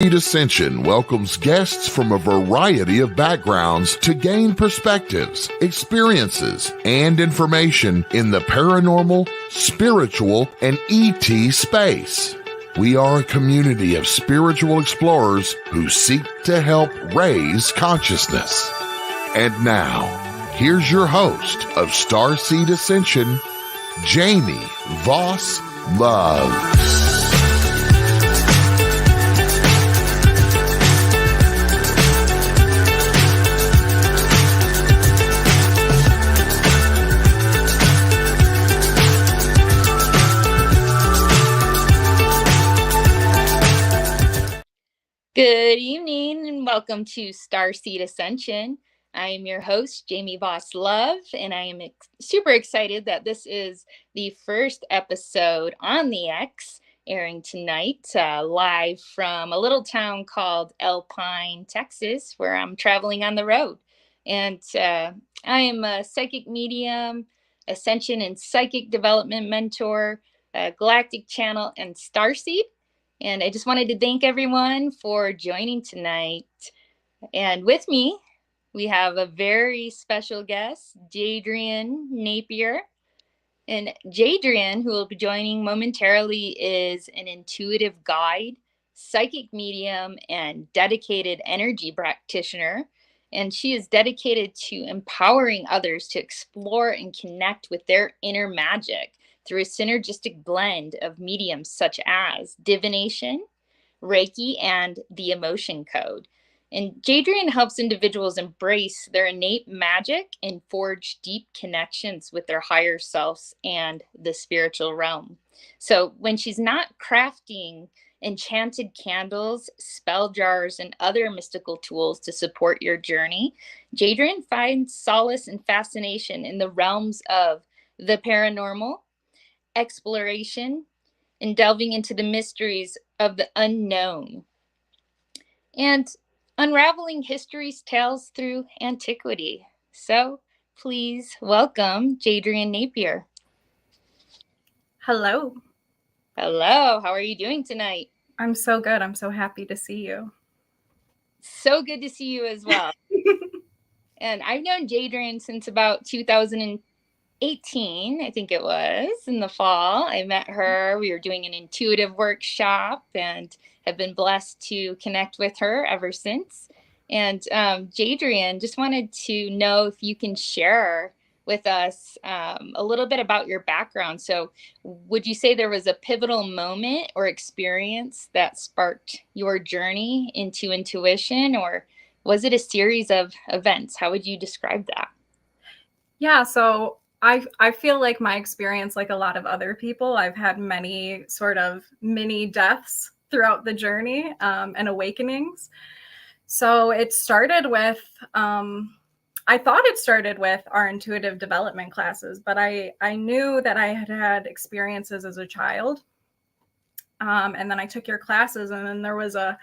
Ascension welcomes guests from a variety of backgrounds to gain perspectives, experiences, and information in the paranormal, spiritual, and ET space. We are a community of spiritual explorers who seek to help raise consciousness. And now, here's your host of STARSEED Ascension, Jamie Voss Love. Good evening and welcome to STARSEED Ascension. I am your host, Jamie Voss Love, and I am super excited that this is the first episode on the X, airing tonight live from a little town called Alpine, Texas, where I'm traveling on the road. And I am a psychic medium, ascension and psychic development mentor, galactic channel, and STARSEED. And I just wanted to thank everyone for joining tonight. And with me, we have a very special guest, Jadrian Napier. And Jadrian, who will be joining momentarily, is an intuitive guide, psychic medium, and dedicated energy practitioner. And she is dedicated to empowering others to explore and connect with their inner magic through a synergistic blend of mediums such as divination, reiki, and the emotion code. And Jadrian helps individuals embrace their innate magic and forge deep connections with their higher selves and the spiritual realm. So when she's not crafting enchanted candles, spell jars, and other mystical tools to support your journey, Jadrian finds solace and fascination in the realms of the paranormal, exploration, and delving into the mysteries of the unknown, and unraveling history's tales through antiquity. So please welcome Jadrian Napier. Hello. Hello, how are you doing tonight? I'm so good. I'm so happy to see you. So good to see you as well. And I've known Jadrian since about 2018, I think it was, in the fall. I met her. We were doing an intuitive workshop and have been blessed to connect with her ever since. And Jadrian, just wanted to know if you can share with us a little bit about your background. So would you say there was a pivotal moment or experience that sparked your journey into intuition, or was it a series of events? How would you describe that? Yeah, so I feel like my experience, like a lot of other people, I've had many sort of mini deaths throughout the journey and awakenings. So it started with, I thought it started with our intuitive development classes, but I knew that I had had experiences as a child. And then I took your classes, and then there was a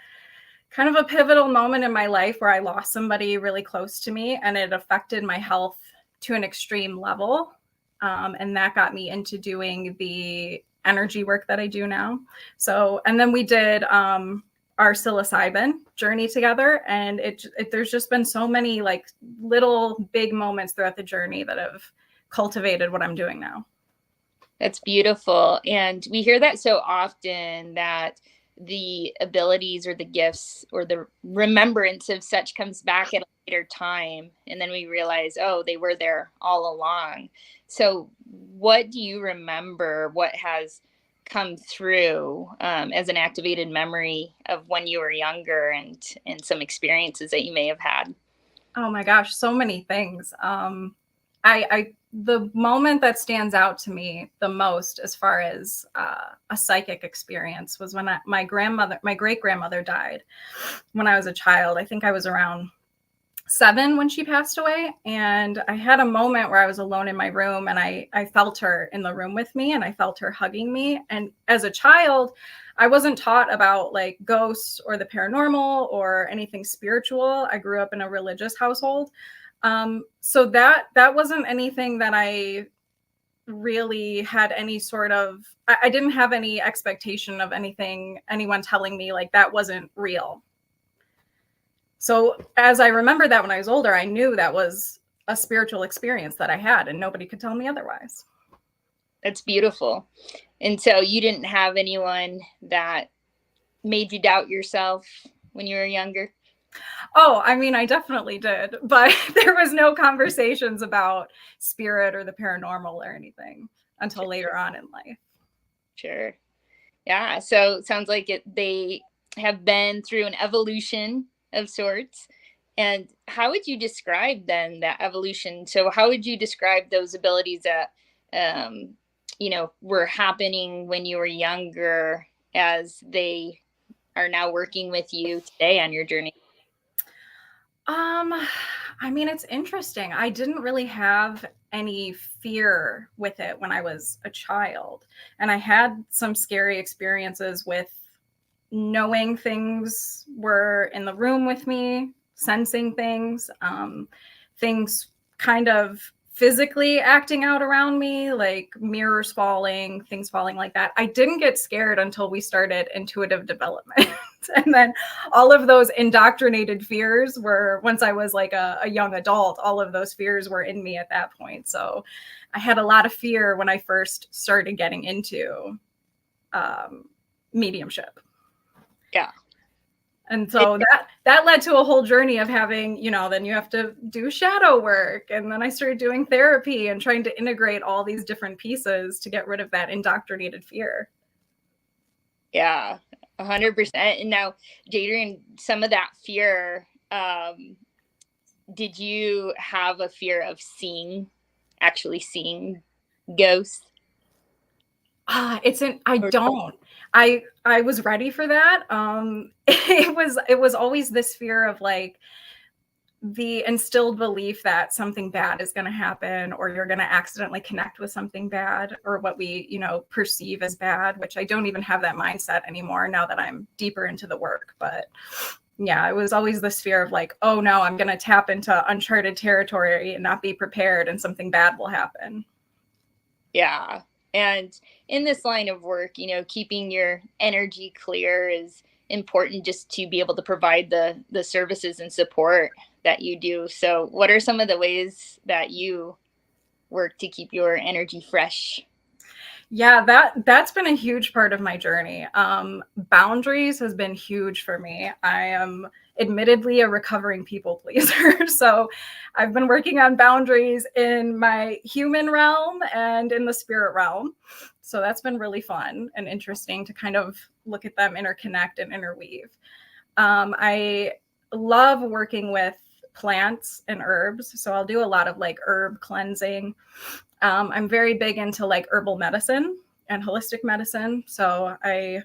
kind of a pivotal moment in my life where I lost somebody really close to me, and it affected my health to an extreme level. And that got me into doing the energy work that I do now. So, and then we did our psilocybin journey together. And there's just been so many like little big moments throughout the journey that have cultivated what I'm doing now. That's beautiful. And we hear that so often, that the abilities or the gifts or the remembrance of such comes back at a later time. And then we realize, oh, they were there all along. So what do you remember? What has come through as an activated memory of when you were younger, and some experiences that you may have had? Oh my gosh, so many things. The moment that stands out to me the most as far as a psychic experience was when my great grandmother died when I was a child. I think I was around 7 when she passed away. And I had a moment where I was alone in my room, and I felt her in the room with me, and I felt her hugging me. And as a child, I wasn't taught about like ghosts or the paranormal or anything spiritual. I grew up in a religious household. So that wasn't anything that I really had any sort of, I didn't have any expectation of anyone telling me like that wasn't real. So as I remember that when I was older, I knew that was a spiritual experience that I had, and nobody could tell me otherwise. That's beautiful. And so you didn't have anyone that made you doubt yourself when you were younger? Oh, I mean, I definitely did, but there was no conversations about spirit or the paranormal or anything until later on in life. Sure. Yeah. So it sounds like they have been through an evolution of sorts. And how would you describe then that evolution? So how would you describe those abilities that, were happening when you were younger as they are now working with you today on your journey? I mean, it's interesting. I didn't really have any fear with it when I was a child. And I had some scary experiences with knowing things were in the room with me, sensing things, things kind of physically acting out around me, like mirrors falling, things falling like that. I didn't get scared until we started intuitive development. And then all of those indoctrinated fears were, once I was like a young adult, all of those fears were in me at that point. So I had a lot of fear when I first started getting into mediumship. Yeah. And so that led to a whole journey of having, then you have to do shadow work. And then I started doing therapy and trying to integrate all these different pieces to get rid of that indoctrinated fear. Yeah, 100%. And now, Jadrian, some of that fear, did you have a fear of actually seeing ghosts? I don't. I was ready for that. It was always this fear of like the instilled belief that something bad is going to happen, or you're going to accidentally connect with something bad, or what we, perceive as bad, which I don't even have that mindset anymore now that I'm deeper into the work. But yeah, it was always this fear of like, oh no, I'm going to tap into uncharted territory and not be prepared, and something bad will happen. Yeah. And in this line of work, keeping your energy clear is important just to be able to provide the services and support that you do. So what are some of the ways that you work to keep your energy fresh? Yeah, that's been a huge part of my journey. Boundaries has been huge for me. I am admittedly a recovering people pleaser. So I've been working on boundaries in my human realm and in the spirit realm. So that's been really fun and interesting to kind of look at them interconnect and interweave. I love working with plants and herbs. So I'll do a lot of like herb cleansing. I'm very big into like herbal medicine and holistic medicine. So I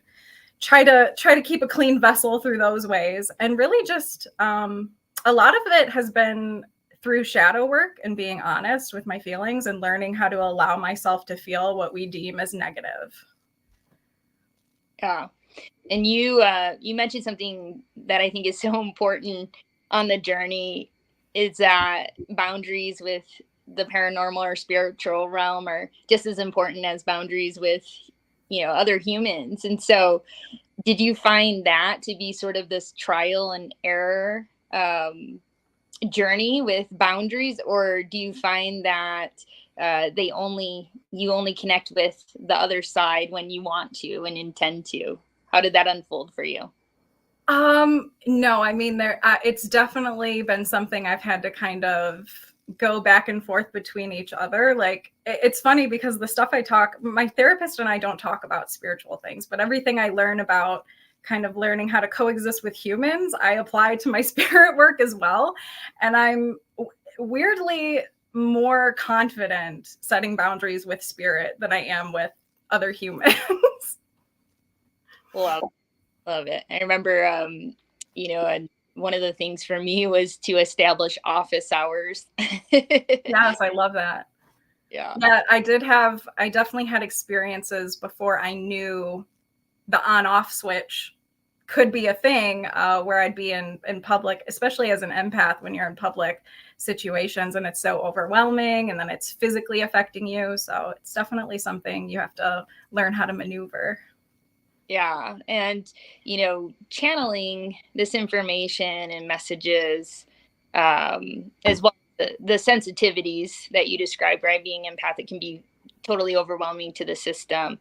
try to keep a clean vessel through those ways. And really just a lot of it has been through shadow work and being honest with my feelings and learning how to allow myself to feel what we deem as negative. Yeah. And you mentioned something that I think is so important on the journey, is that boundaries with the paranormal or spiritual realm are just as important as boundaries with, other humans. And so did you find that to be sort of this trial and error journey with boundaries, or do you find that you only connect with the other side when you want to and intend to? How did that unfold for you? No, I mean, it's definitely been something I've had to kind of go back and forth between each other. Like, it's funny because the stuff my therapist and I don't talk about spiritual things, but everything I learn about kind of learning how to coexist with humans, I apply to my spirit work as well. And I'm weirdly more confident setting boundaries with spirit than I am with other humans. Love it. I remember, and one of the things for me was to establish office hours. Yes, I love that. Yeah. Yeah, I definitely had experiences before I knew the on-off switch could be a thing where I'd be in public, especially as an empath, when you're in public situations and it's so overwhelming and then it's physically affecting you. So it's definitely something you have to learn how to maneuver. Yeah. And, channeling this information and messages, as well as the sensitivities that you described, right? Being empathic can be totally overwhelming to the system.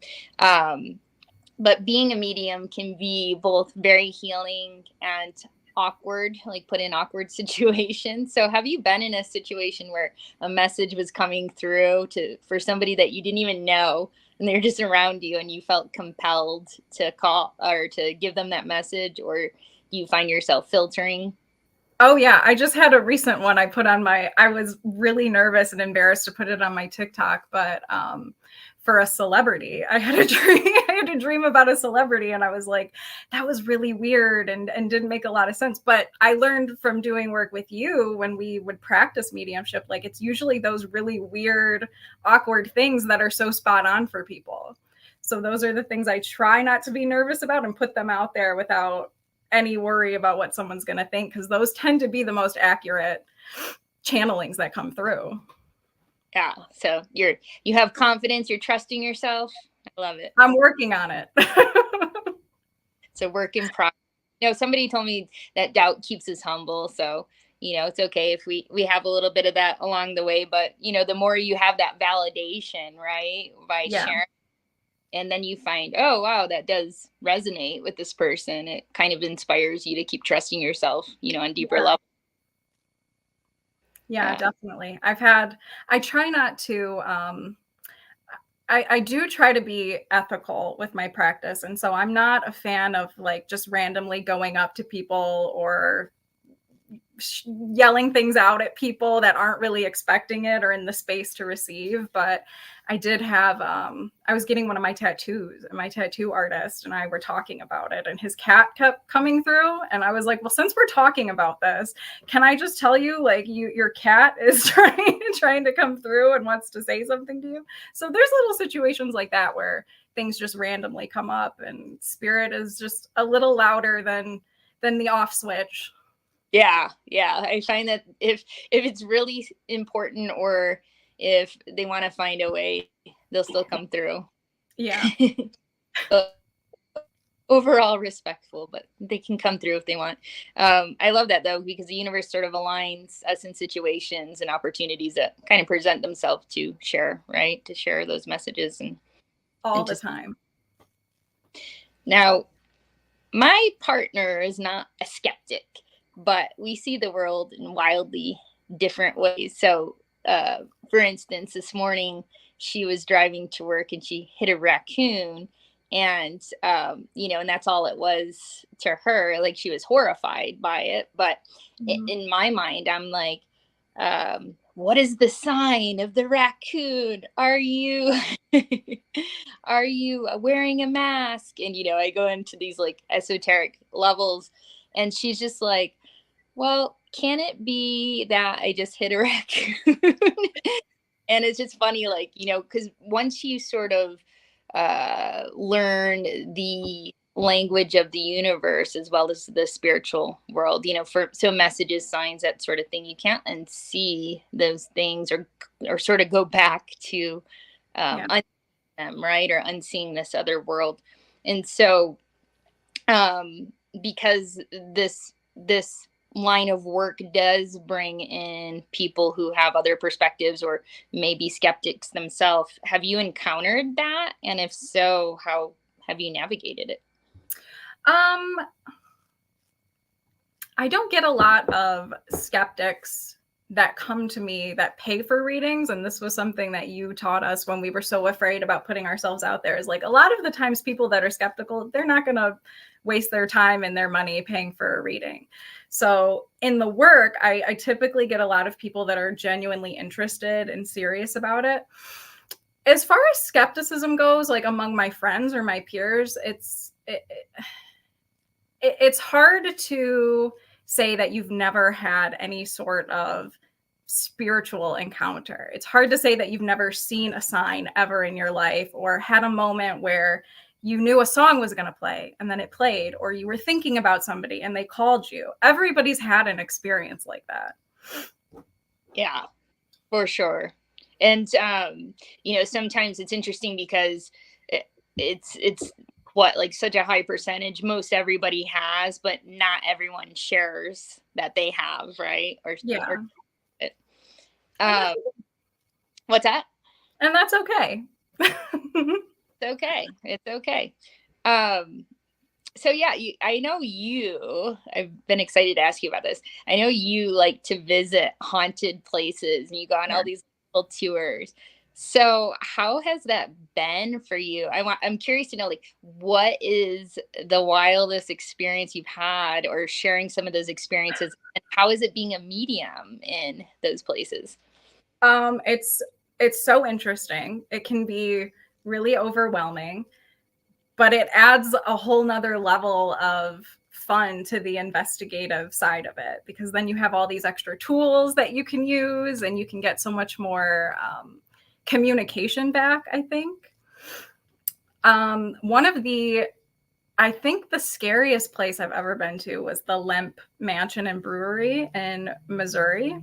But being a medium can be both very healing and awkward, like put in awkward situations. So have you been in a situation where a message was coming through for somebody that you didn't even know, and they're just around you, and you felt compelled to call or to give them that message, or you find yourself filtering? Oh yeah, I just had a recent one I put on I was really nervous and embarrassed to put it on my TikTok, but for a celebrity. I had a dream about a celebrity, and I was like, that was really weird and didn't make a lot of sense. But I learned from doing work with you when we would practice mediumship, like it's usually those really weird, awkward things that are so spot on for people. So those are the things I try not to be nervous about and put them out there without any worry about what someone's going to think, because those tend to be the most accurate channelings that come through. Yeah. So you have confidence, you're trusting yourself. I love it. I'm working on it. It's a work in progress. Somebody told me that doubt keeps us humble. So, it's okay if we have a little bit of that along the way, but the more you have that validation, right? By sharing, and then you find, oh, wow, that does resonate with this person. It kind of inspires you to keep trusting yourself, on deeper level. Yeah, definitely. I try not to, I do try to be ethical with my practice. And so I'm not a fan of like just randomly going up to people or yelling things out at people that aren't really expecting it or in the space to receive. But I did have, I was getting one of my tattoos, and my tattoo artist and I were talking about it, and his cat kept coming through. And I was like, well, since we're talking about this, can I just tell you, like, your cat is trying to come through and wants to say something to you. So there's little situations like that where things just randomly come up, and spirit is just a little louder than the off switch. Yeah. I find that if it's really important, or if they want to find a way, they'll still come through. Yeah. Overall respectful, but they can come through if they want. I love that though, because the universe sort of aligns us in situations and opportunities that kind of present themselves to share, right? To share those messages and all the time. Now, my partner is not a skeptic, but we see the world in wildly different ways. So, for instance, this morning she was driving to work and she hit a raccoon, and and that's all it was to her. Like, she was horrified by it, but in my mind, I'm like, what is the sign of the raccoon? Are you wearing a mask? And I go into these like esoteric levels, and she's just like, well, can it be that I just hit a raccoon? And it's just funny, like, because once you sort of learn the language of the universe as well as the spiritual world, so messages, signs, that sort of thing, you can't unsee those things, or sort of go back to unseen them, right? Or unseeing this other world. And so because this line of work does bring in people who have other perspectives, or maybe skeptics themselves, have you encountered that? And if so, how have you navigated it? I don't get a lot of skeptics that come to me that pay for readings. And this was something that you taught us when we were so afraid about putting ourselves out there, is like, a lot of the times people that are skeptical, they're not going to waste their time and their money paying for a reading. So in the work, I typically get a lot of people that are genuinely interested and serious about it. As far as skepticism goes, like among my friends or my peers, it's hard to say that you've never had any sort of spiritual encounter. It's hard to say that you've never seen a sign ever in your life, or had a moment where you knew a song was going to play and then it played, or you were thinking about somebody and they called you. Everybody's had an experience like that. Yeah, for sure. And sometimes it's interesting because it's what, like, such a high percentage most everybody has, but not everyone shares that they have, right? Yeah. What's that? And that's okay. It's okay. So yeah, I've been excited to ask you about this. I know you like to visit haunted places and you go on all these little tours. So how has that been for you? I'm curious to know, like, what is the wildest experience you've had, or sharing some of those experiences, and how is it being a medium in those places? It's so interesting. It can be really overwhelming, but it adds a whole nother level of fun to the investigative side of it, because then you have all these extra tools that you can use and you can get so much more communication back, I think. I think the scariest place I've ever been to was the Lemp Mansion and Brewery in Missouri.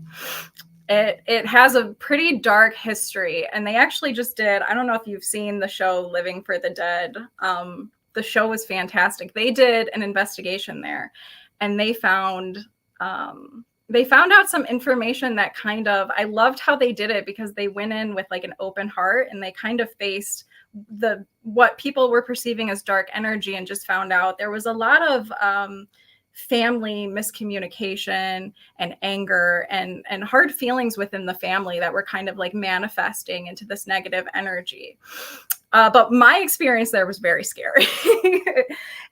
It has a pretty dark history, and they actually just did, I don't know if you've seen the show Living for the Dead. The show was fantastic. They did an investigation there, and they found out some information that kind of, I loved how they did it, because they went in with like an open heart and they kind of faced what people were perceiving as dark energy, and just found out there was a lot of family miscommunication and anger and hard feelings within the family that were kind of like manifesting into this negative energy. But my experience there was very scary.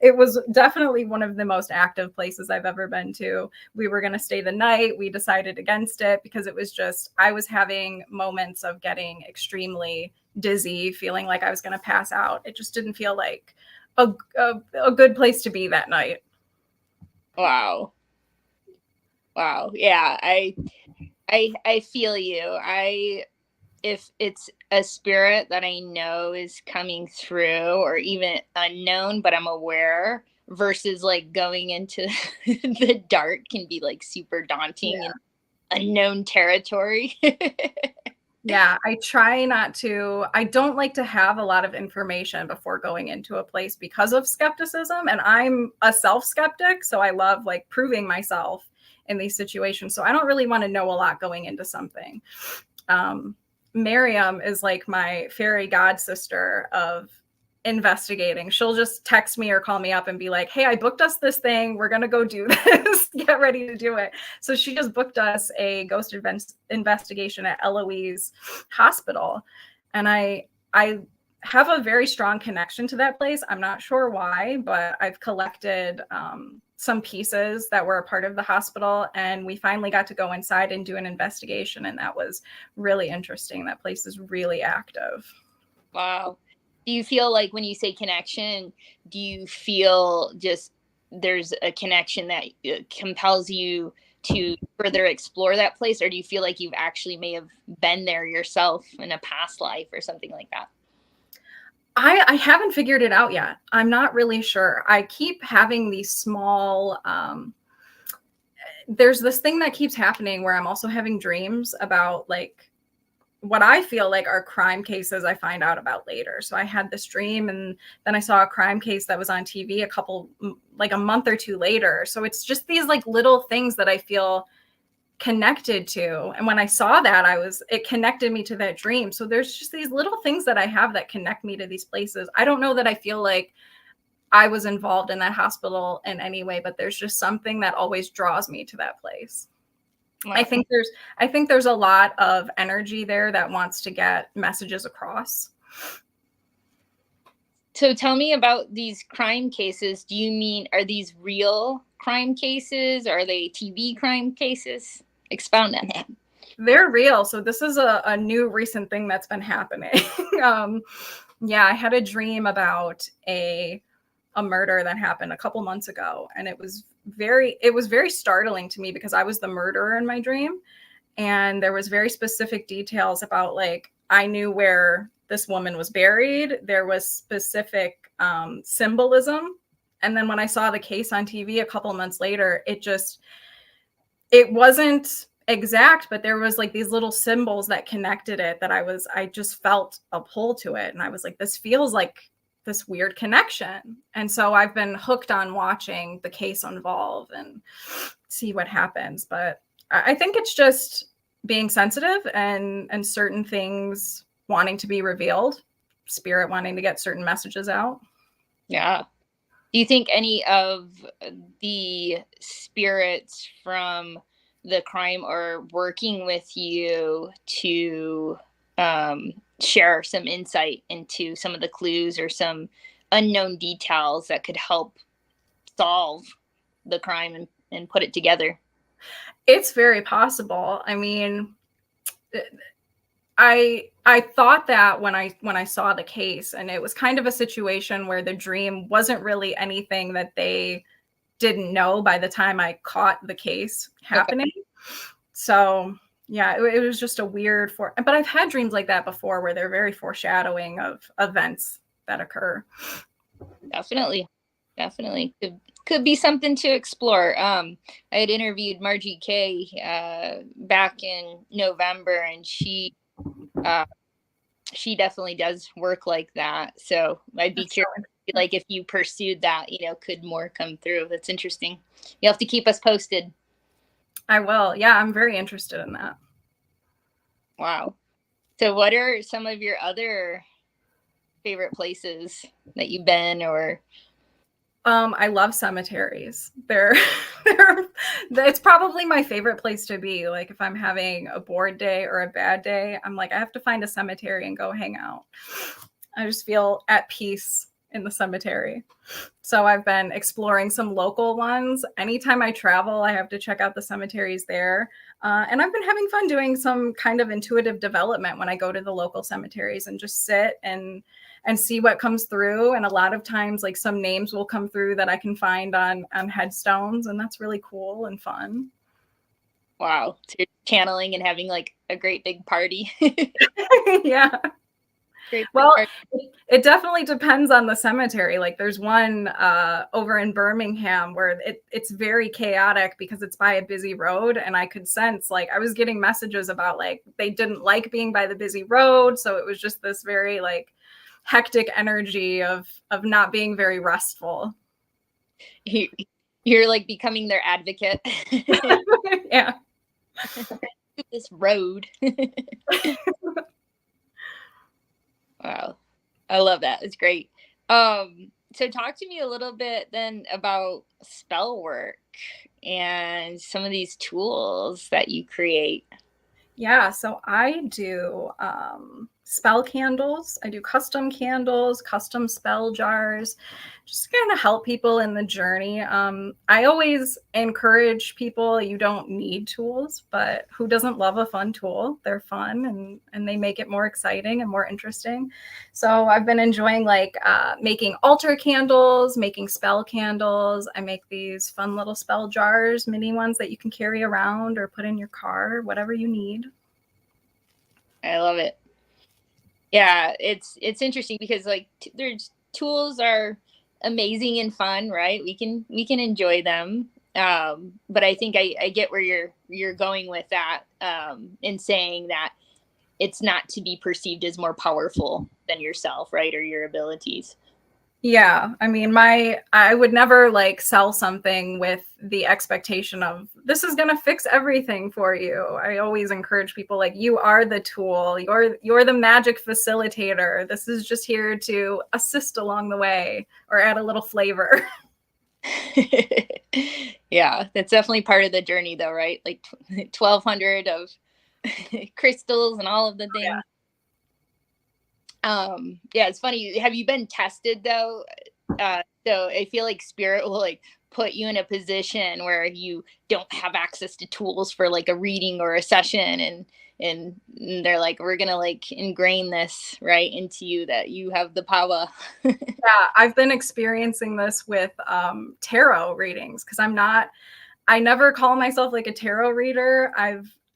It was definitely one of the most active places I've ever been to. We were going to stay the night. We decided against it because it was just, I was having moments of getting extremely dizzy, feeling like I was going to pass out. It just didn't feel like a good place to be that night. Wow. Yeah, I feel you. If it's a spirit that I know is coming through, or even unknown but I'm aware, versus like going into the dark, can be like super daunting and unknown territory. Yeah, I don't like to have a lot of information before going into a place because of skepticism. And I'm a self-skeptic, so I love like proving myself in these situations. So I don't really want to know a lot going into something. Miriam is like my fairy god sister of investigating. She'll just text me or call me up and be like, hey, I booked us this thing. We're going to go do this. Get ready to do it. So she just booked us a ghost investigation at Eloise Hospital. And I have a very strong connection to that place. I'm not sure why, but I've collected some pieces that were a part of the hospital, and we finally got to go inside and do an investigation. And that was really interesting. That place is really active. Wow. Do you feel like, when you say connection, do you feel just there's a connection that compels you to further explore that place? Or do you feel like you've actually may have been there yourself in a past life or something like that? I haven't figured it out yet. I'm not really sure. I keep having these small, there's this thing that keeps happening where I'm also having dreams about like what I feel like are crime cases I find out about later. So I had this dream, and then I saw a crime case that was on TV a month or two later. So it's just these like little things that I feel connected to. And when I saw that, it connected me to that dream. So there's just these little things that I have that connect me to these places. I don't know that I feel like I was involved in that hospital in any way, but there's just something that always draws me to that place. Wow. I think there's a lot of energy there that wants to get messages across. So tell me about these crime cases. Do you mean, are these real crime cases? Or are they TV crime cases? Expound on that. They're real. So this is a new recent thing that's been happening. I had a dream about a murder that happened a couple months ago, and it was very startling to me because I was the murderer in my dream, and there was very specific details about, like, I knew where this woman was buried. There was specific symbolism. And then when I saw the case on TV a couple months later, it wasn't exact, but there was like these little symbols that connected it that I just felt a pull to it. And I was like, this feels like this weird connection. And so I've been hooked on watching the case unvolve and see what happens. But I think it's just being sensitive and certain things wanting to be revealed, spirit wanting to get certain messages out. Yeah. Do you think any of the spirits from the crime are working with you to share some insight into some of the clues or some unknown details that could help solve the crime and put it together? It's very possible. I mean, I thought that when I saw the case, and it was kind of a situation where the dream wasn't really anything that they didn't know by the time I caught the case happening. Okay. So yeah, it was just a weird but I've had dreams like that before where they're very foreshadowing of events that occur. Definitely. Could be something to explore. I had interviewed Margie Kay back in November, and she definitely does work like that. So I'd be curious, like, if you pursued that, could more come through? That's interesting. You'll have to keep us posted. I will. Yeah, I'm very interested in that. Wow. So what are some of your other favorite places that you've been, or? I love cemeteries. It's probably my favorite place to be. Like if I'm having a bored day or a bad day, I'm like, I have to find a cemetery and go hang out. I just feel at peace in the cemetery. So I've been exploring some local ones. Anytime I travel, I have to check out the cemeteries there. And I've been having fun doing some kind of intuitive development when I go to the local cemeteries and just sit and see what comes through. And a lot of times, like, some names will come through that I can find on headstones, and that's really cool and fun. Wow. So you're channeling and having like a great big party. Yeah. Well, it definitely depends on the cemetery. Like there's one over in Birmingham where it's very chaotic because it's by a busy road, and I could sense, like, I was getting messages about, like, they didn't like being by the busy road, so it was just this very, like, hectic energy of not being very restful. You're like becoming their advocate. Yeah. This road. Wow. I love that. It's great. So talk to me a little bit then about spell work and some of these tools that you create. Yeah, so I do spell candles. I do custom candles, custom spell jars, just kind of help people in the journey. I always encourage people, you don't need tools, but who doesn't love a fun tool? They're fun and they make it more exciting and more interesting. So I've been enjoying, like, making altar candles, making spell candles. I make these fun little spell jars, mini ones that you can carry around or put in your car, whatever you need. I love it. Yeah, it's interesting because, like, there's tools are amazing and fun, right? We can enjoy them. But I think I get where you're going with that, in saying that it's not to be perceived as more powerful than yourself, right? Or your abilities. Yeah, I mean, I would never, like, sell something with the expectation of this is going to fix everything for you. I always encourage people, like, you are the tool. You're the magic facilitator. This is just here to assist along the way or add a little flavor. Yeah, that's definitely part of the journey though, right? Like 1,200 of crystals and all of the things. Yeah, it's funny. Have you been tested though? So I feel like spirit will, like, put you in a position where you don't have access to tools for, like, a reading or a session, and they're like, we're gonna, like, ingrain this right into you that you have the power. Yeah, I've been experiencing this with tarot readings because I never call myself, like, a tarot reader.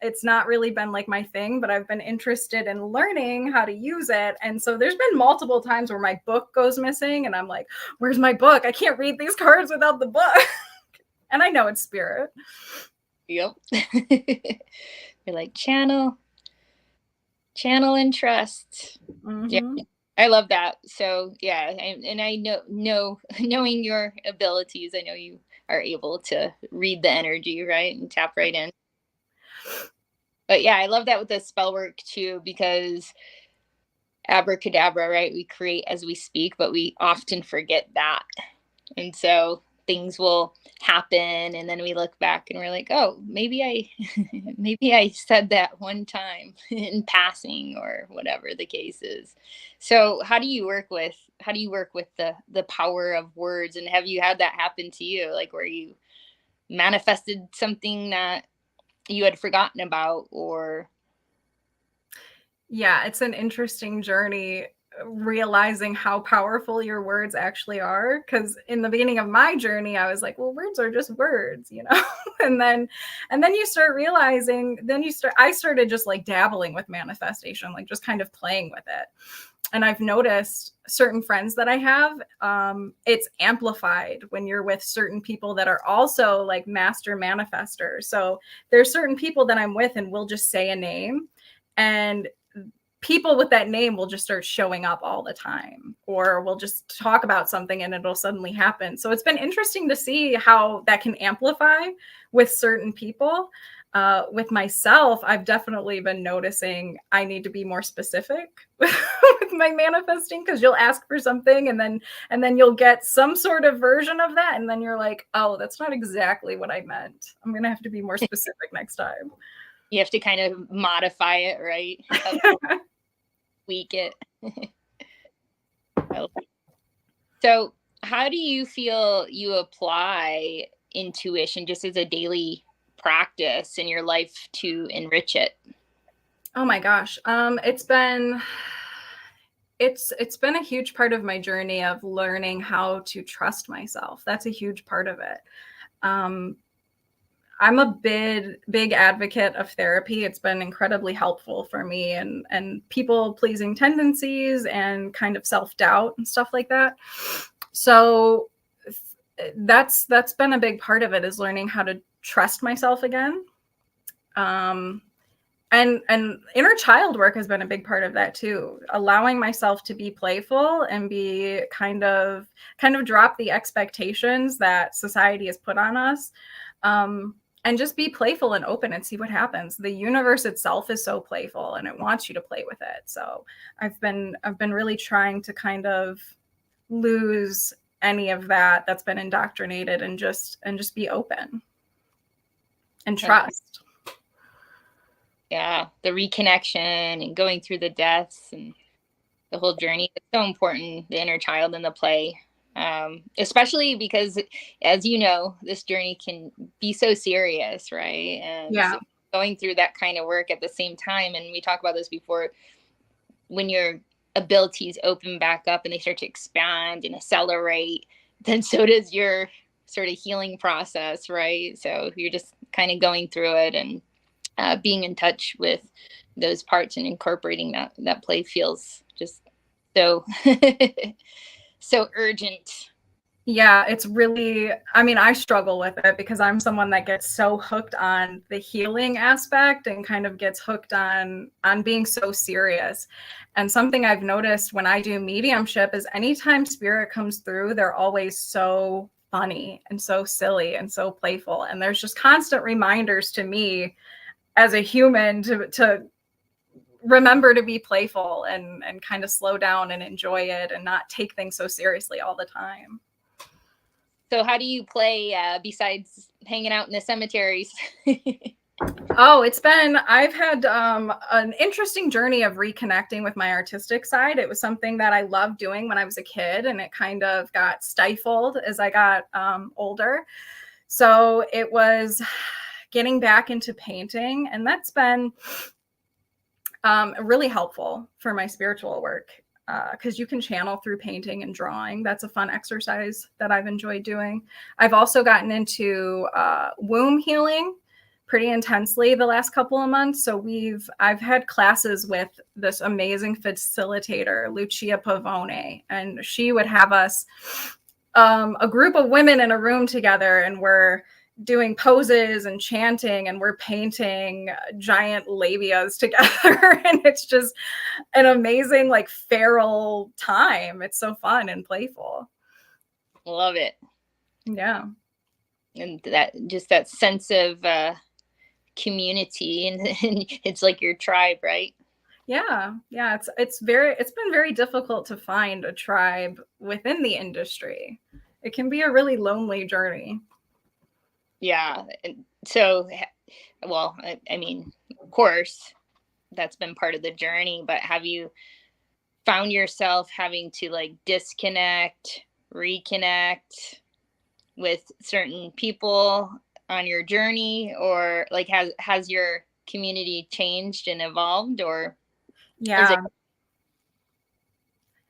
It's not really been like my thing, but I've been interested in learning how to use it. And so there's been multiple times where my book goes missing and I'm like, where's my book? I can't read these cards without the book. And I know it's spirit. Yep. You're like, channel and trust. Yeah. I love that. So yeah, and I know knowing your abilities, I know you are able to read the energy, right, and tap right in. But yeah, I love that with the spell work too, because abracadabra, right? We create as we speak, but we often forget that. And so things will happen and then we look back and we're like, oh, maybe I said that one time in passing or whatever the case is. So how do you work with the power of words, and have you had that happen to you, like where you manifested something that you had forgotten about? Or Yeah, it's an interesting journey realizing how powerful your words actually are, because in the beginning of my journey I was like, well, words are just words, you know. and then you start realizing, I started just like dabbling with manifestation, like just kind of playing with it. And I've noticed certain friends that I have, it's amplified when you're with certain people that are also like master manifestors. So there's certain people that I'm with and we'll just say a name, and people with that name will just start showing up all the time, or we'll just talk about something and it'll suddenly happen. So it's been interesting to see how that can amplify with certain people. With myself, I've definitely been noticing I need to be more specific with my manifesting, because you'll ask for something and then you'll get some sort of version of that, and then you're like, oh, that's not exactly what I meant. I'm gonna have to be more specific next time. you have to kind of modify it, right? Tweak it. So how do you feel you apply intuition just as a daily practice in your life to enrich it? Oh my gosh. It's been a huge part of my journey of learning how to trust myself. That's a huge part of it. I'm a big advocate of therapy. It's been incredibly helpful for me, and people pleasing tendencies and kind of self-doubt and stuff like that. So that's been a big part of it, is learning how to trust myself again. And inner child work has been a big part of that too. Allowing myself to be playful and be kind of drop the expectations that society has put on us. And just be playful and open and see what happens. The universe itself is so playful and it wants you to play with it. So I've been really trying to kind of lose any of that that's been indoctrinated, and just be open and trust. Yeah, the reconnection and going through the deaths and the whole journey is so important, the inner child and the play. Especially because, as you know, this journey can be so serious, right? And Yeah. so going through that kind of work at the same time, and we talked about this before, when your abilities open back up and they start to expand and accelerate, then so does your sort of healing process, right? So you're just kind of going through it, and being in touch with those parts and incorporating that play feels just so so urgent. Yeah, it's really, I mean, I struggle with it because I'm someone that gets so hooked on the healing aspect and kind of gets hooked on being so serious. And something I've noticed when I do mediumship is anytime spirit comes through, they're always so funny and so silly and so playful. And there's just constant reminders to me as a human to remember to be playful and kind of slow down and enjoy it and not take things so seriously all the time. So how do you play besides hanging out in the cemeteries? Oh, I've had an interesting journey of reconnecting with my artistic side. It was something that I loved doing when I was a kid, and it kind of got stifled as I got older. So it was getting back into painting, and that's been really helpful for my spiritual work, because you can channel through painting and drawing. That's a fun exercise that I've enjoyed doing. I've also gotten into womb healing pretty intensely the last couple of months. So I've had classes with this amazing facilitator, Lucia Pavone, and she would have us, a group of women in a room together, and we're doing poses and chanting, and we're painting giant labias together. And it's just an amazing, like, feral time. It's so fun and playful. Love it. Yeah. And that sense of community, and it's like your tribe, right? Yeah. It's been very difficult to find a tribe within the industry. It can be a really lonely journey. Yeah. And so, well, I mean, of course, that's been part of the journey, but have you found yourself having to like disconnect, reconnect with certain people on your journey, or like has your community changed and evolved, or is it?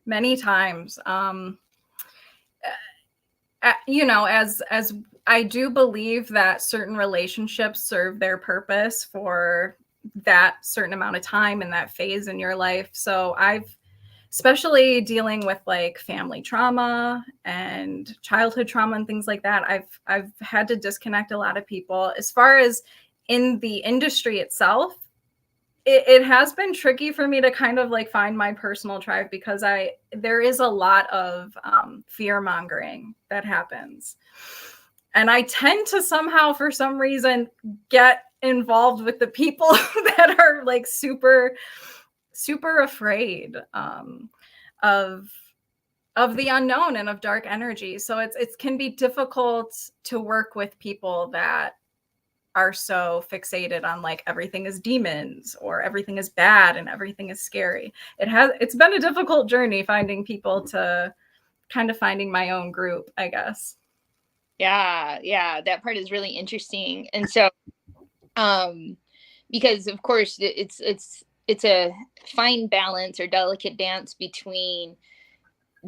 Many times. As I do believe that certain relationships serve their purpose for that certain amount of time in that phase in your life. So especially dealing with like family trauma and childhood trauma and things like that, I've had to disconnect a lot of people. As far as in the industry itself, it has been tricky for me to kind of like find my personal tribe, because there is a lot of fear mongering that happens. And I tend to somehow, for some reason, get involved with the people that are like super, super afraid of the unknown and of dark energy. So it can be difficult to work with people that are so fixated on like everything is demons or everything is bad and everything is scary. It's been a difficult journey finding people to kind of finding my own group, I guess. Yeah, that part is really interesting. And so because of course it's a fine balance or delicate dance between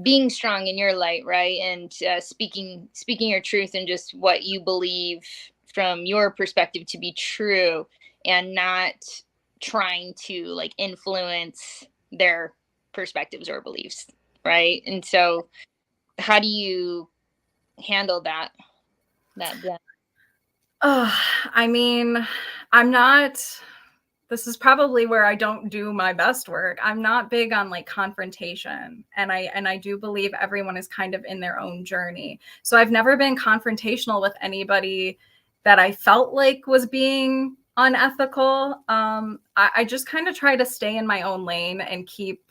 being strong in your light, right, and speaking your truth and just what you believe from your perspective to be true, and not trying to like influence their perspectives or beliefs, right? And so how do you handle that blend? I mean, this is probably where I don't do my best work. I'm not big on like confrontation. And I do believe everyone is kind of in their own journey. So I've never been confrontational with anybody that I felt like was being unethical. I just kind of try to stay in my own lane and keep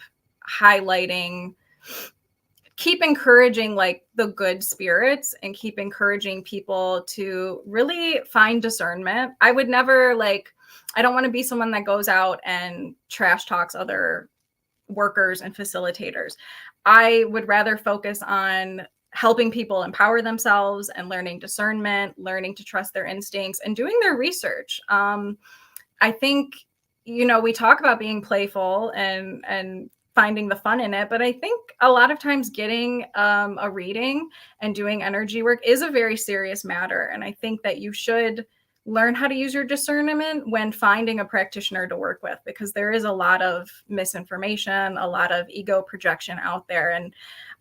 encouraging like the good spirits, and keep encouraging people to really find discernment. I would never I don't want to be someone that goes out and trash talks other workers and facilitators. I would rather focus on helping people empower themselves and learning discernment, learning to trust their instincts, and doing their research. I think, we talk about being playful and finding the fun in it, but I think a lot of times getting a reading and doing energy work is a very serious matter. And I think that you should learn how to use your discernment when finding a practitioner to work with, because there is a lot of misinformation, a lot of ego projection out there, and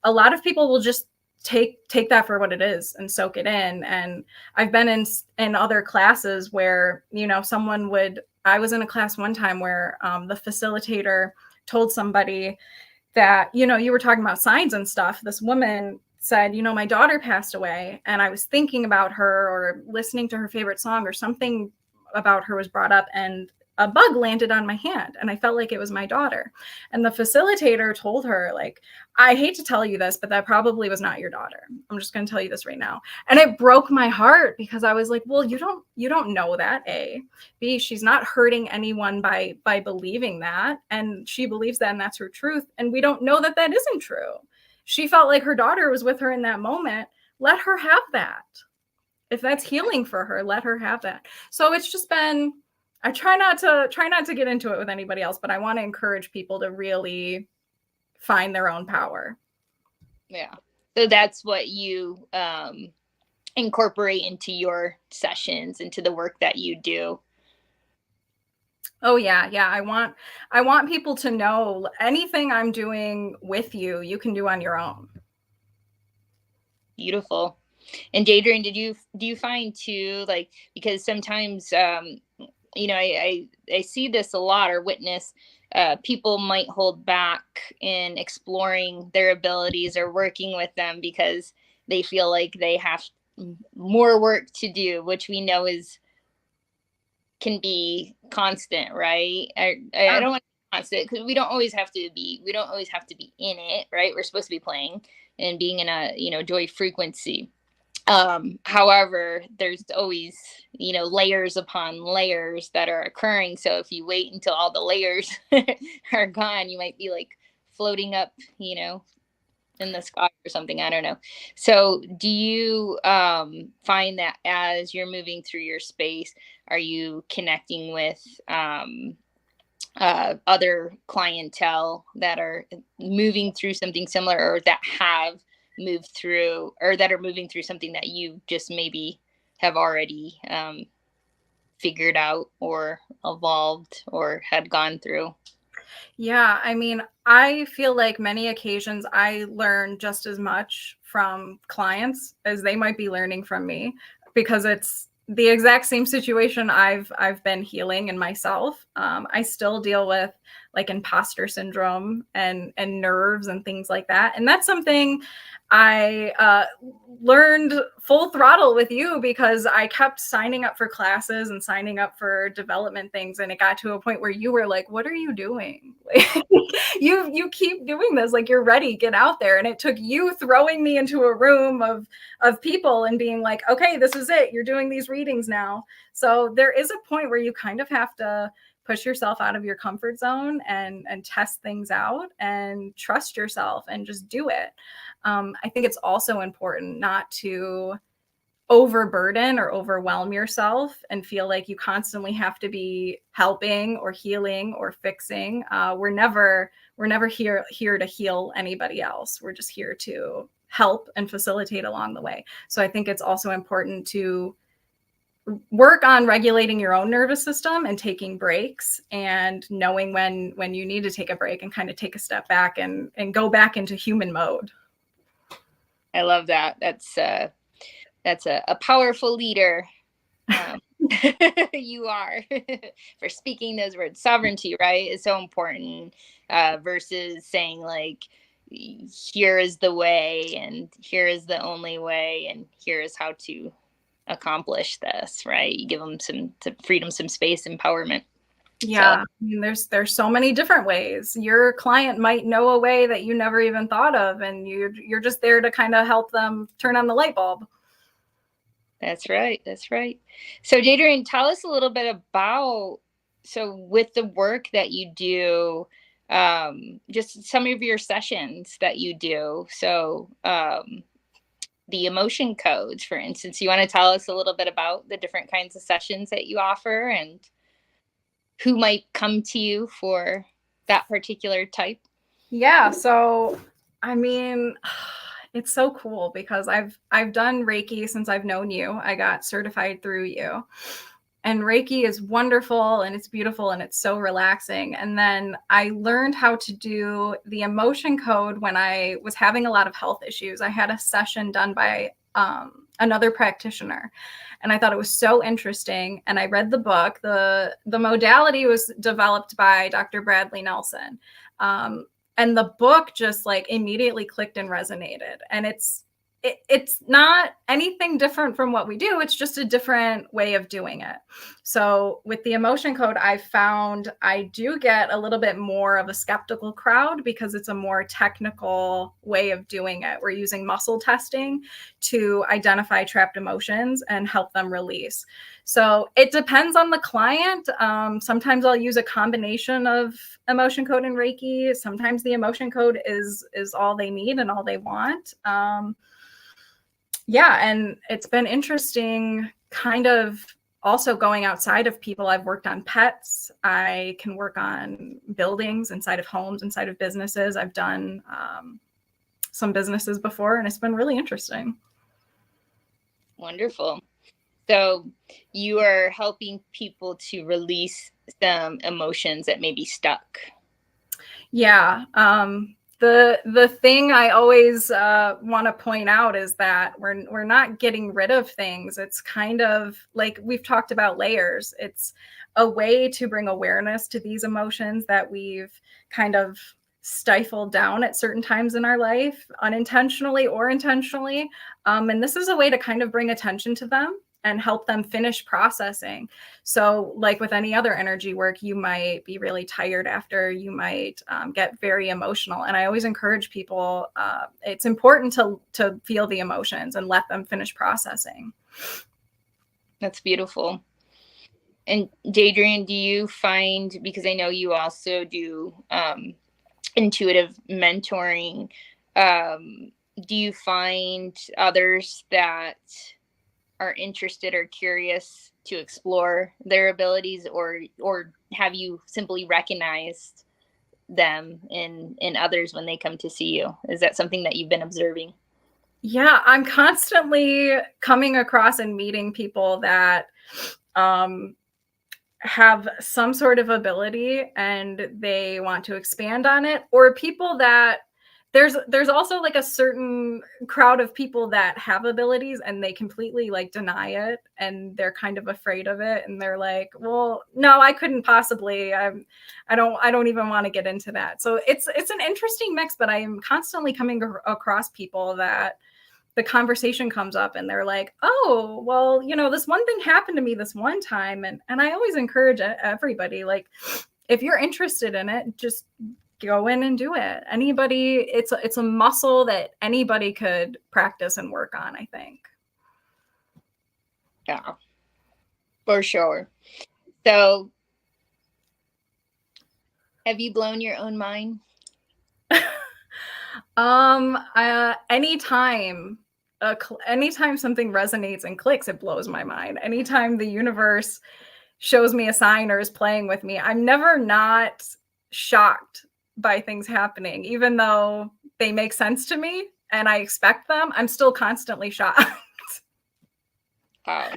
a lot of people will just take that for what it is and soak it in. And I've been in other classes where I was in a class one time where the facilitator told somebody that, you were talking about signs and stuff. This woman said, my daughter passed away, and I was thinking about her or listening to her favorite song, or something about her was brought up, and a bug landed on my hand and I felt like it was my daughter. And the facilitator told her, I hate to tell you this, but that probably was not your daughter. I'm just going to tell you this right now. And it broke my heart, because I was like, well, you don't know that, A. B, she's not hurting anyone by believing that. And she believes that, and that's her truth. And we don't know that that isn't true. She felt like her daughter was with her in that moment. Let her have that. If that's healing for her, let her have that. So it's just been, I try not to get into it with anybody else, but I want to encourage people to really find their own power. Yeah. So that's what you incorporate into your sessions, into the work that you do? Oh yeah, yeah. I want people to know anything I'm doing with you, you can do on your own. Beautiful. And Jadrian, do you find too, like, because sometimes I see this a lot, or witness people might hold back in exploring their abilities or working with them because they feel like they have more work to do, which we know is can be constant, right? I don't want to be constant, because we don't always have to be in it, right? We're supposed to be playing and being in a joy frequency. However, there's always layers upon layers that are occurring. So if you wait until all the layers are gone, you might be like floating up in the sky or something. I don't know. So do you find that as you're moving through your space, are you connecting with other clientele that are moving through something similar, or that have moved through, or that are moving through something that you just maybe have already figured out or evolved or had gone through? Yeah, I mean, I feel like many occasions I learn just as much from clients as they might be learning from me, because it's the exact same situation I've been healing in myself. I still deal with like imposter syndrome and nerves and things like that, and that's something I learned full throttle with you, because I kept signing up for classes and signing up for development things, and it got to a point where you were like, "What are you doing? Like, you keep doing this. Like, you're ready. Get out there." And it took you throwing me into a room of people and being like, "Okay, this is it. You're doing these readings now." So there is a point where you kind of have to push yourself out of your comfort zone and test things out and trust yourself and just do it. I think it's also important not to overburden or overwhelm yourself and feel like you constantly have to be helping or healing or fixing. We're never here to heal anybody else. We're just here to help and facilitate along the way. So I think it's also important to work on regulating your own nervous system and taking breaks, and knowing when you need to take a break and kind of take a step back and go back into human mode. I love that. That's a powerful leader. You are for speaking those words. Sovereignty, right, is so important, versus saying like, here is the way and here is the only way and here is how to accomplish this, right? You give them some freedom, some space, empowerment. Yeah, So I mean, there's so many different ways. Your client might know a way that you never even thought of, and you're just there to kind of help them turn on the light bulb. that's right. That's right. So Jadrian, tell us a little bit about, so with the work that you do, just some of your sessions that you do. So the emotion codes, for instance, you want to tell us a little bit about the different kinds of sessions that you offer and who might come to you for that particular type? Yeah, so I mean, it's so cool because I've done Reiki since I've known you. I got certified through you. And Reiki is wonderful and it's beautiful and it's so relaxing. And then I learned how to do the emotion code when I was having a lot of health issues. I had a session done by another practitioner, and I thought it was so interesting. And I read the book. The modality was developed by Dr. Bradley Nelson. And the book just like immediately clicked and resonated. And it's not anything different from what we do. It's just a different way of doing it. So with the emotion code, I found I do get a little bit more of a skeptical crowd because it's a more technical way of doing it. We're using muscle testing to identify trapped emotions and help them release. So it depends on the client. Sometimes I'll use a combination of emotion code and Reiki. Sometimes the emotion code is all they need and all they want. Yeah, and it's been interesting kind of also going outside of people. I've worked on pets. I can work on buildings inside of homes, inside of businesses. I've done some businesses before, and it's been really interesting. Wonderful. So you are helping people to release some emotions that may be stuck. Yeah. The thing I always want to point out is that we're not getting rid of things. It's kind of like we've talked about layers. It's a way to bring awareness to these emotions that we've kind of stifled down at certain times in our life, unintentionally or intentionally. And this is a way to kind of bring attention to them and help them finish processing. So, like with any other energy work, you might be really tired after, you might get very emotional. And I always encourage people, it's important to feel the emotions and let them finish processing. That's beautiful. And Jadrian, do you find, because I know you also do intuitive mentoring, do you find others that are interested or curious to explore their abilities, or have you simply recognized them in others when they come to see you? Is that something that you've been observing? Yeah, I'm constantly coming across and meeting people that have some sort of ability and they want to expand on it, or people that there's also like a certain crowd of people that have abilities and they completely like deny it and they're kind of afraid of it and they're like, well, no, I couldn't possibly. I don't even want to get into that. So it's an interesting mix, but I am constantly coming across people that the conversation comes up and they're like, oh, well, this one thing happened to me this one time. And I always encourage everybody, like, if you're interested in it, just go in and do it. Anybody, it's a muscle that anybody could practice and work on, I think. Yeah, for sure. So have you blown your own mind? Anytime something resonates and clicks, it blows my mind. Anytime the universe shows me a sign or is playing with me, I'm never not shocked by things happening, even though they make sense to me and I expect them. I'm still constantly shocked. Wow.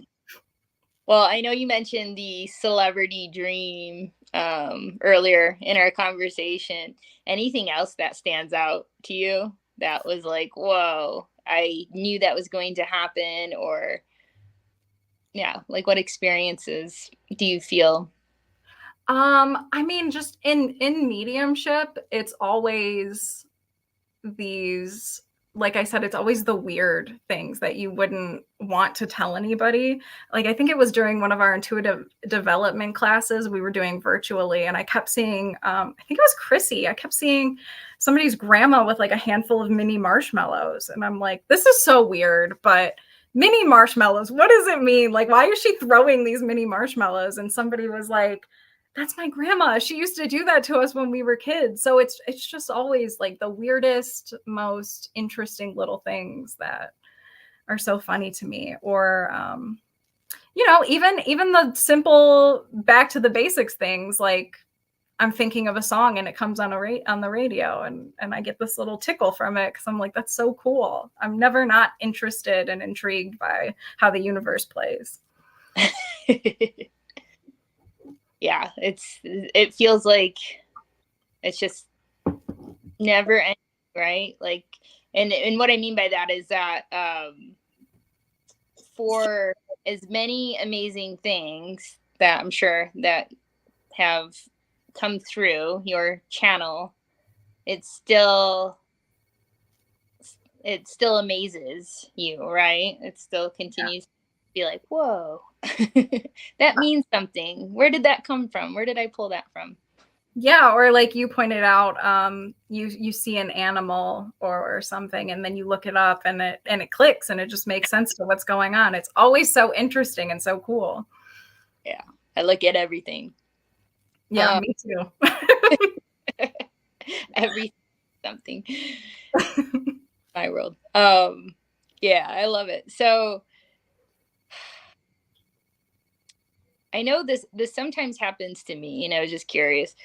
Well, I know you mentioned the celebrity dream earlier in our conversation. Anything else that stands out to you that was like, whoa, I knew that was going to happen? Or, yeah, like what experiences do you feel? I mean, just in mediumship, it's always these, like I said, it's always the weird things that you wouldn't want to tell anybody. Like, I think it was during one of our intuitive development classes we were doing virtually, and I kept seeing, I think it was Chrissy, I kept seeing somebody's grandma with like a handful of mini marshmallows. And I'm like, this is so weird, but mini marshmallows, what does it mean? Like, why is she throwing these mini marshmallows? And somebody was like, that's my grandma. She used to do that to us when we were kids. So it's just always like the weirdest, most interesting little things that are so funny to me. Or even the simple back to the basics things, like I'm thinking of a song and it comes on the radio and I get this little tickle from it because I'm like, that's so cool. I'm never not interested and intrigued by how the universe plays. Yeah, it feels like it's just never ending, right? Like, and what I mean by that is that for as many amazing things that I'm sure that have come through your channel, it still amazes you, right? It still continues to be like, whoa, that means something. Where did that come from? Where did I pull that from? Yeah, or like you pointed out, you see an animal or something, and then you look it up, and it clicks, and it just makes sense to what's going on. It's always so interesting and so cool. Yeah, I look at everything. Yeah, me too. Everything, something. My world. Yeah, I love it. So I know this sometimes happens to me, just curious.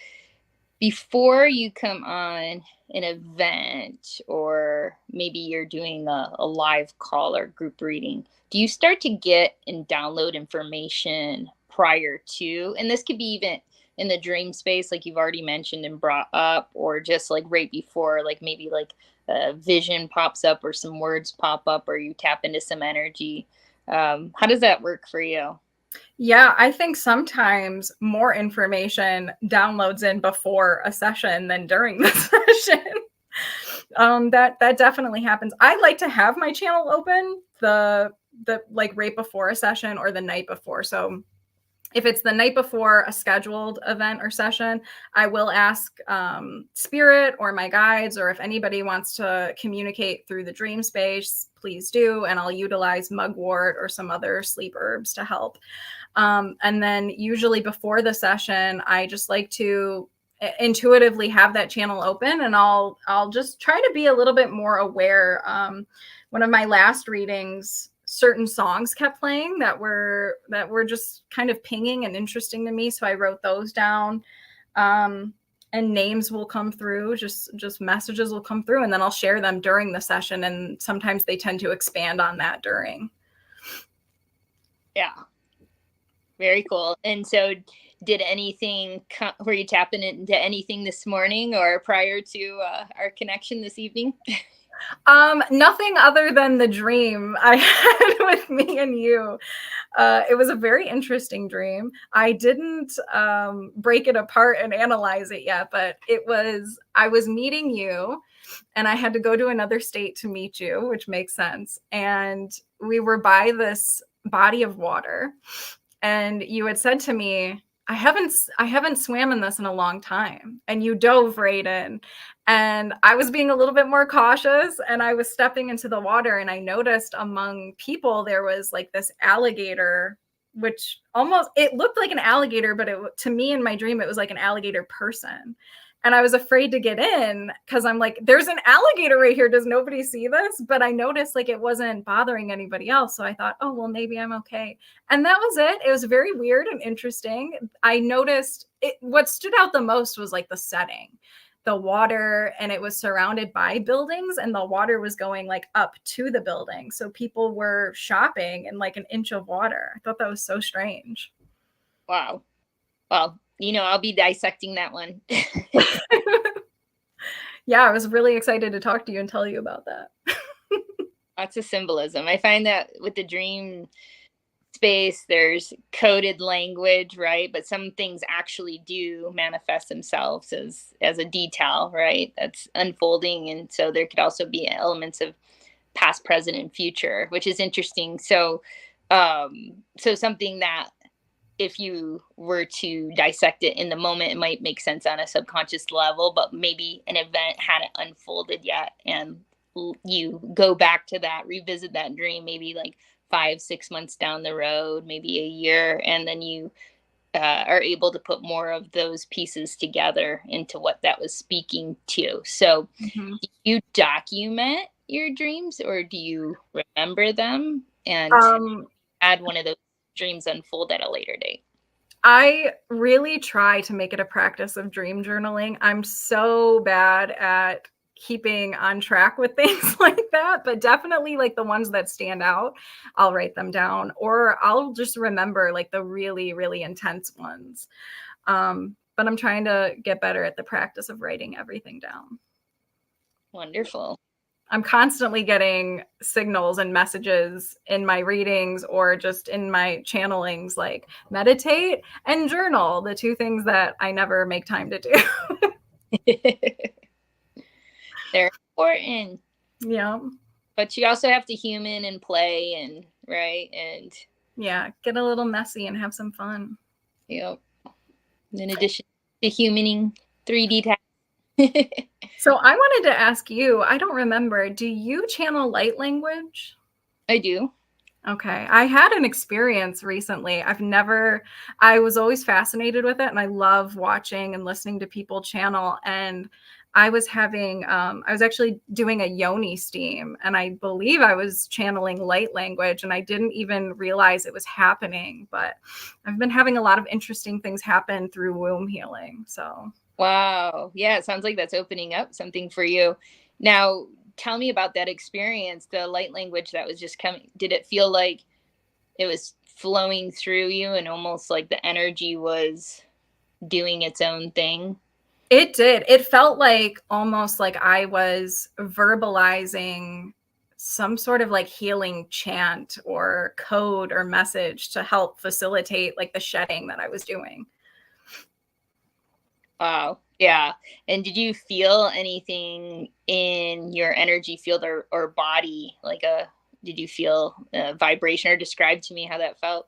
before you come on an event, or maybe you're doing a live call or group reading, do you start to get and download information prior to? And this could be even in the dream space, like you've already mentioned and brought up, or just like right before, like maybe like a vision pops up or some words pop up or you tap into some energy. How does that work for you? Yeah, I think sometimes more information downloads in before a session than during the session. That definitely happens. I like to have my channel open the like right before a session or the night before. So if it's the night before a scheduled event or session, I will ask spirit or my guides, or if anybody wants to communicate through the dream space, please do. And I'll utilize mugwort or some other sleep herbs to help. And then usually before the session, I just like to intuitively have that channel open, and I'll just try to be a little bit more aware. One of my last readings, certain songs kept playing that were just kind of pinging and interesting to me, so I wrote those down. And names will come through, just messages will come through, and then I'll share them during the session, and sometimes they tend to expand on that during. Yeah. Very cool. And so did anything, were you tapping into anything this morning or prior to our connection this evening? Nothing other than the dream I had with me and you. It was a very interesting dream. I didn't break it apart and analyze it yet, but I was meeting you and I had to go to another state to meet you, which makes sense. And we were by this body of water. And you had said to me, I haven't swam in this in a long time. And you dove right in. And I was being a little bit more cautious, and I was stepping into the water, and I noticed among people there was like this alligator, which it looked like an alligator, but to me in my dream it was like an alligator person. And I was afraid to get in because I'm like, there's an alligator right here. Does nobody see this? But I noticed like it wasn't bothering anybody else. So I thought, oh, well, maybe I'm okay. And that was it. It was very weird and interesting. I noticed what stood out the most was like the setting, the water, and it was surrounded by buildings, and the water was going like up to the building. So people were shopping in like an inch of water. I thought that was so strange. Wow. Well, I'll be dissecting that one. Yeah, I was really excited to talk to you and tell you about that. Lots of symbolism. I find that with the dream space, there's coded language, right? But some things actually do manifest themselves as a detail, right? That's unfolding. And so there could also be elements of past, present, and future, which is interesting. So something that if you were to dissect it in the moment, it might make sense on a subconscious level, but maybe an event hadn't unfolded yet. And you go back to that, revisit that dream, maybe like 5-6 months down the road, maybe a year. And then you are able to put more of those pieces together into what that was speaking to. So do you document your dreams, or do you remember them and add one of those dreams unfold at a later date? I really try to make it a practice of dream journaling. I'm so bad at keeping on track with things like that, but definitely like the ones that stand out, I'll write them down, or I'll just remember like the really, really intense ones. But I'm trying to get better at the practice of writing everything down. Wonderful. I'm constantly getting signals and messages in my readings or just in my channelings, like meditate and journal, the two things that I never make time to do. They're important. Yeah. But you also have to human and play and right. And yeah, get a little messy and have some fun. Yep. In addition to humaning 3D tasks. So I wanted to ask you, I don't remember, do you channel light language? I do. Okay. I had an experience recently. I was always fascinated with it, and I love watching and listening to people channel. And I was actually doing a yoni steam, and I believe I was channeling light language, and I didn't even realize it was happening. But I've been having a lot of interesting things happen through womb healing. So Wow. Yeah, it sounds like that's opening up something for you. Now, tell me about that experience, the light language that was just coming. Did it feel like it was flowing through you and almost like the energy was doing its own thing? It did. It felt like almost like I was verbalizing some sort of like healing chant or code or message to help facilitate like the shedding that I was doing. Wow. Yeah. And did you feel anything in your energy field or body? Did you feel a vibration, or describe to me how that felt?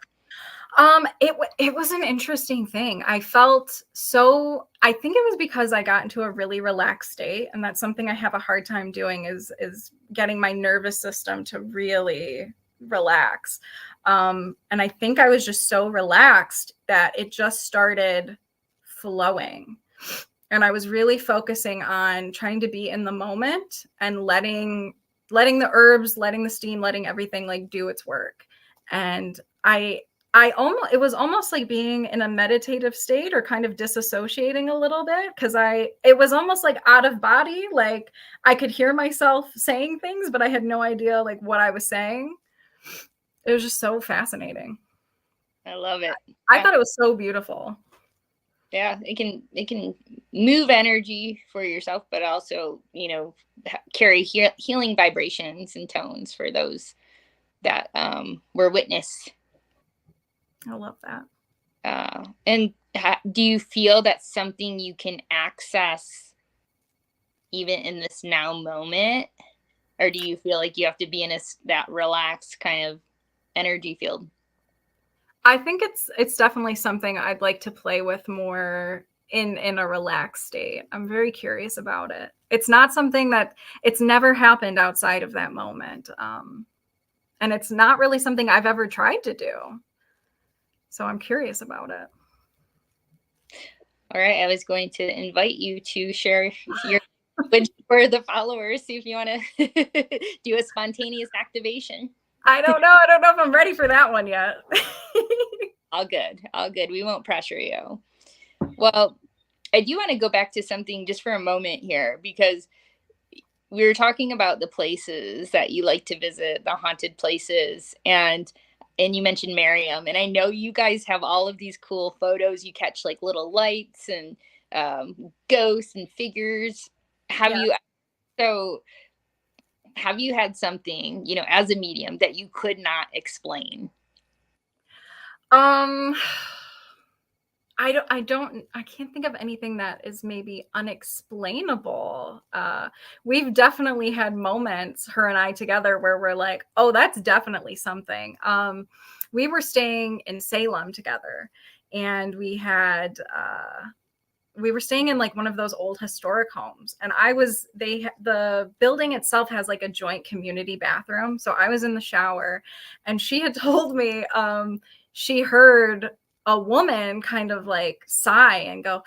It was an interesting thing. I felt so, I think it was because I got into a really relaxed state, and that's something I have a hard time doing is getting my nervous system to really relax. And I think I was just so relaxed that it just started flowing. And I was really focusing on trying to be in the moment and letting the herbs, letting the steam, letting everything like do its work. And I almost, it was almost like being in a meditative state or kind of disassociating a little bit, because it was almost like out of body. Like I could hear myself saying things, but I had no idea like what I was saying. It was just so fascinating. I love it. I Yeah. thought it was so beautiful. Yeah, it can move energy for yourself, but also, carry healing vibrations and tones for those that were witness. I love that. And do you feel that's something you can access even in this now moment, or do you feel like you have to be in that relaxed kind of energy field? I think it's definitely something I'd like to play with more in a relaxed state. I'm very curious about it. It's not something that it's never happened outside of that moment. And it's not really something I've ever tried to do. So I'm curious about it. All right, I was going to invite you to share your language for the followers. See if you want to do a spontaneous activation. I don't know. I don't know if I'm ready for that one yet. All good. All good. We won't pressure you. Well, I do want to go back to something just for a moment here, because we were talking about the places that you like to visit, the haunted places, and you mentioned Miriam, and I know you guys have all of these cool photos. You catch like little lights and ghosts and figures. Have Yeah. you so have you had something, as a medium that you could not explain? Um I can't think of anything that is maybe unexplainable. We've definitely had moments, her and I together, where we're like, oh, that's definitely something. We were staying in Salem together, and we were staying in like one of those old historic homes, and the building itself has like a joint community bathroom. So I was in the shower, and she had told me she heard a woman kind of like sigh and go,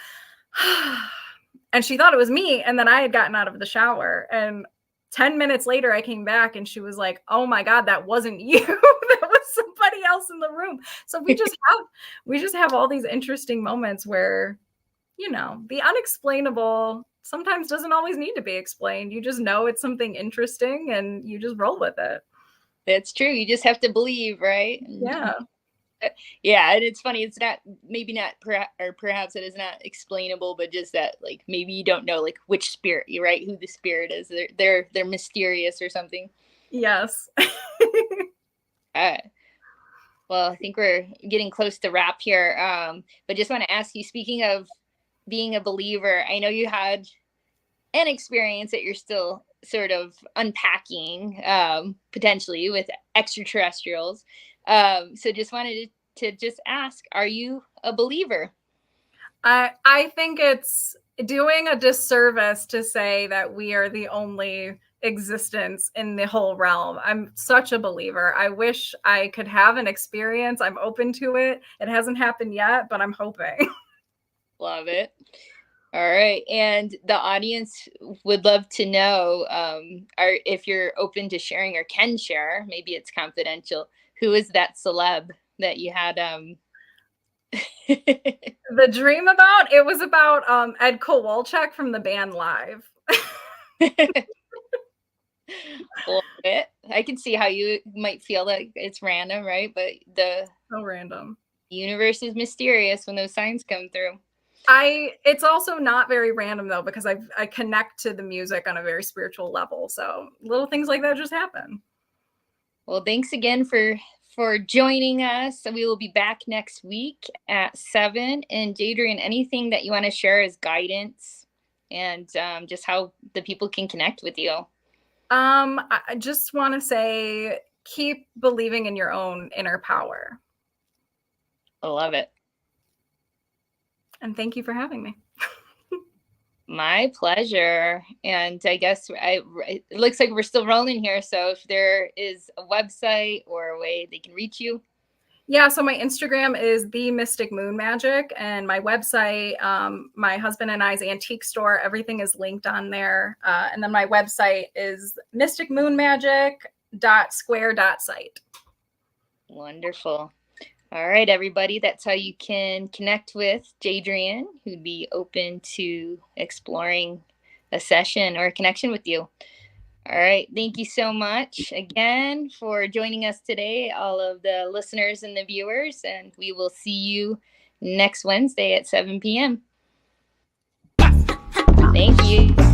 and she thought it was me. And then I had gotten out of the shower, and 10 minutes later I came back, and she was like, oh my God, that wasn't you. That was somebody else in the room. So we just have all these interesting moments where, the unexplainable sometimes doesn't always need to be explained. You just know it's something interesting and you just roll with it. That's true. You just have to believe, right? Yeah. Yeah, and it's funny. It's not, maybe not, or perhaps it is not explainable, but just that, like, maybe you don't know, like, which spirit, right? Who the spirit is. They're mysterious or something. Yes. Well, I think we're getting close to wrap here. But just want to ask you, speaking of being a believer, I know you had an experience that you're still sort of unpacking, potentially with extraterrestrials. So just wanted to just ask, are you a believer? I think it's doing a disservice to say that we are the only existence in the whole realm. I'm such a believer. I wish I could have an experience. I'm open to it. It hasn't happened yet, but I'm hoping. Love it. All right. And the audience would love to know, if you're open to sharing or can share, maybe it's confidential, who is that celeb that you had The dream it was about Ed Kowalczyk from the band Live. Love it. I can see how you might feel like it's random, right? But the So random. universe is mysterious when those signs come through. It's also not very random though, because I connect to the music on a very spiritual level. So little things like that just happen. Well, thanks again for joining us. We will be back next week at 7. And Jadrian, anything that you want to share as guidance and just how the people can connect with you? I just want to say, keep believing in your own inner power. I love it. And thank you for having me. My pleasure. And I guess it looks like we're still rolling here. So if there is a website or a way they can reach you. Yeah, so my Instagram is The Mystic Moon Magic, and my website, my husband and I's antique store, everything is linked on there. And then my website is mysticmoonmagic.square.site. Wonderful. All right, everybody. That's how you can connect with Jadrian, who'd be open to exploring a session or a connection with you. All right. Thank you so much again for joining us today, all of the listeners and the viewers. And we will see you next Wednesday at 7 p.m. Thank you.